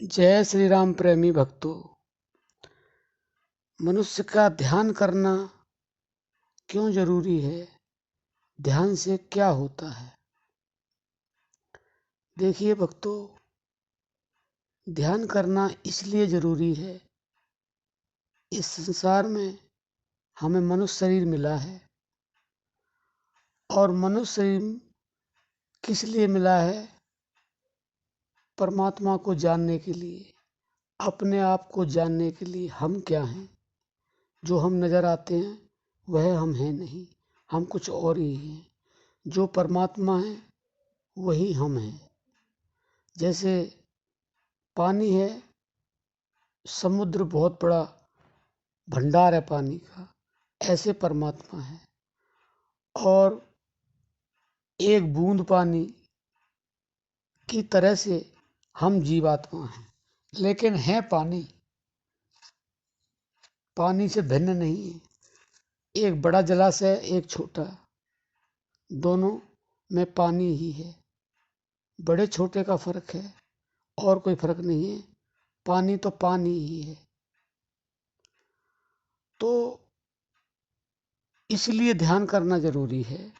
जय श्री राम प्रेमी भक्तों। मनुष्य का ध्यान करना क्यों जरूरी है? ध्यान से क्या होता है? देखिए भक्तों, ध्यान करना इसलिए जरूरी है, इस संसार में हमें मनुष्य शरीर मिला है और मनुष्य शरीर किस लिए मिला है? परमात्मा को जानने के लिए, अपने आप को जानने के लिए। हम क्या हैं? जो हम नजर आते हैं वह हम हैं नहीं, हम कुछ और ही हैं। जो परमात्मा है वही हम हैं। जैसे पानी है, समुद्र बहुत बड़ा भंडार है पानी का, ऐसे परमात्मा है। और एक बूंद पानी की तरह से हम जीवात्मा हैं, लेकिन है पानी, पानी से भिन्न नहीं है। एक बड़ा जलाशय, एक छोटा, दोनों में पानी ही है। बड़े छोटे का फर्क है और कोई फर्क नहीं है, पानी तो पानी ही है। तो इसलिए ध्यान करना जरूरी है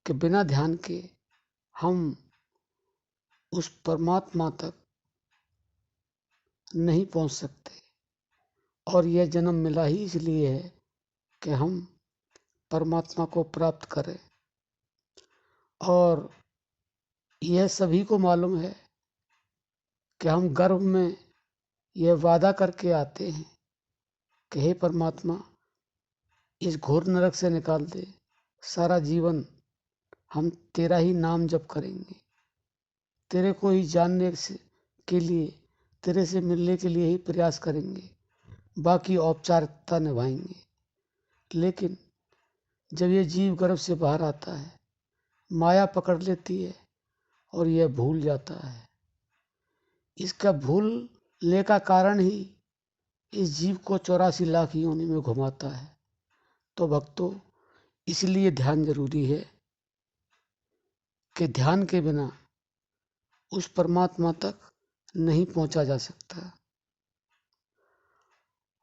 कि बिना ध्यान के हम उस परमात्मा तक नहीं पहुंच सकते। और यह जन्म मिला ही इसलिए है कि हम परमात्मा को प्राप्त करें। और यह सभी को मालूम है कि हम गर्भ में यह वादा करके आते हैं कि हे परमात्मा, इस घोर नरक से निकाल दे। सारा जीवन हम तेरा ही नाम जप करेंगे, तेरे को ही जानने के लिए, तेरे से मिलने के लिए ही प्रयास करेंगे, बाकी औपचारिकता निभाएंगे। लेकिन जब ये जीव गर्भ से बाहर आता है, माया पकड़ लेती है और यह भूल जाता है। इसका भूलने का कारण ही इस जीव को 84 लाख योनि में घुमाता है। तो भक्तों, इसलिए ध्यान जरूरी है कि ध्यान के बिना उस परमात्मा तक नहीं पहुंचा जा सकता।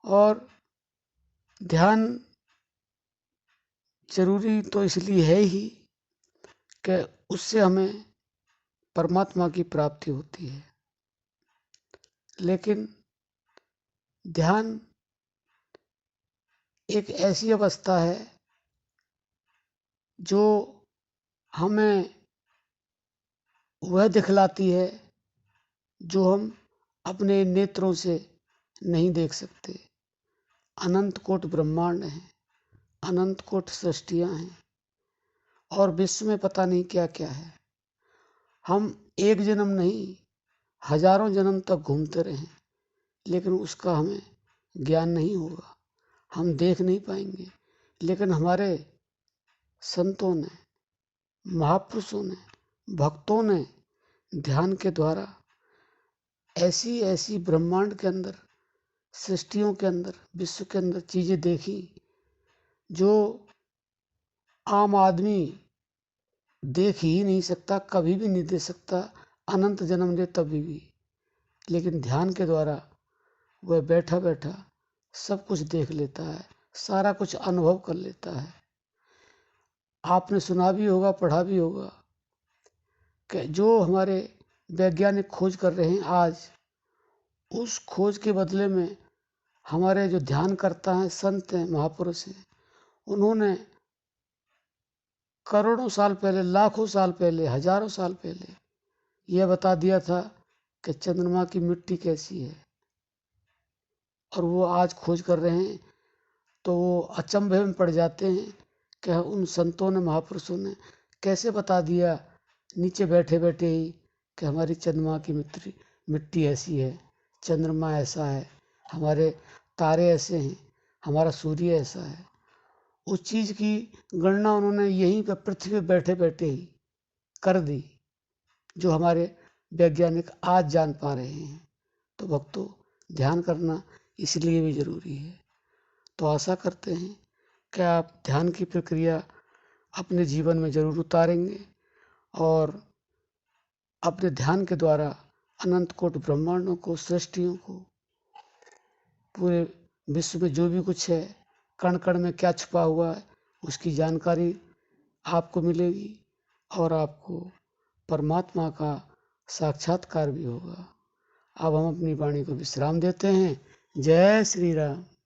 और ध्यान जरूरी तो इसलिए है ही कि उससे हमें परमात्मा की प्राप्ति होती है। लेकिन ध्यान एक ऐसी अवस्था है जो हमें वह दिखलाती है जो हम अपने नेत्रों से नहीं देख सकते। अनंत कोट ब्रह्मांड हैं, अनंत कोट सृष्टियां हैं और विश्व में पता नहीं क्या क्या है। हम एक जन्म नहीं, हजारों जन्म तक घूमते रहें, लेकिन उसका हमें ज्ञान नहीं होगा, हम देख नहीं पाएंगे। लेकिन हमारे संतों ने, महापुरुषों ने, भक्तों ने ध्यान के द्वारा ऐसी ऐसी ब्रह्मांड के अंदर, सृष्टियों के अंदर, विश्व के अंदर चीजें देखी जो आम आदमी देख ही नहीं सकता, कभी भी नहीं देख सकता, अनंत जन्म ले तभी भी। लेकिन ध्यान के द्वारा वह बैठा बैठा सब कुछ देख लेता है, सारा कुछ अनुभव कर लेता है। आपने सुना भी होगा, पढ़ा भी होगा कि जो हमारे वैज्ञानिक खोज कर रहे हैं आज, उस खोज के बदले में हमारे जो ध्यान करता है, संत हैं, महापुरुष हैं, उन्होंने करोड़ों साल पहले, लाखों साल पहले, हजारों साल पहले यह बता दिया था कि चंद्रमा की मिट्टी कैसी है। और वो आज खोज कर रहे हैं तो वो अचंभे में पड़ जाते हैं कि उन संतों ने, महापुरुषों ने कैसे बता दिया नीचे बैठे बैठे ही कि हमारी चंद्रमा की मिट्टी ऐसी है, चंद्रमा ऐसा है, हमारे तारे ऐसे हैं, हमारा सूर्य ऐसा है। उस चीज़ की गणना उन्होंने यहीं पर पृथ्वी पर बैठे बैठे ही कर दी, जो हमारे वैज्ञानिक आज जान पा रहे हैं। तो भक्तों, ध्यान करना इसलिए भी जरूरी है। तो आशा करते हैं कि आप ध्यान की प्रक्रिया अपने जीवन में जरूर उतारेंगे और अपने ध्यान के द्वारा अनंत कोटि ब्रह्मांडों को, सृष्टियों को, पूरे विश्व में जो भी कुछ है, कण कण में क्या छुपा हुआ है, उसकी जानकारी आपको मिलेगी और आपको परमात्मा का साक्षात्कार भी होगा। अब हम अपनी वाणी को विश्राम देते हैं। जय श्री राम।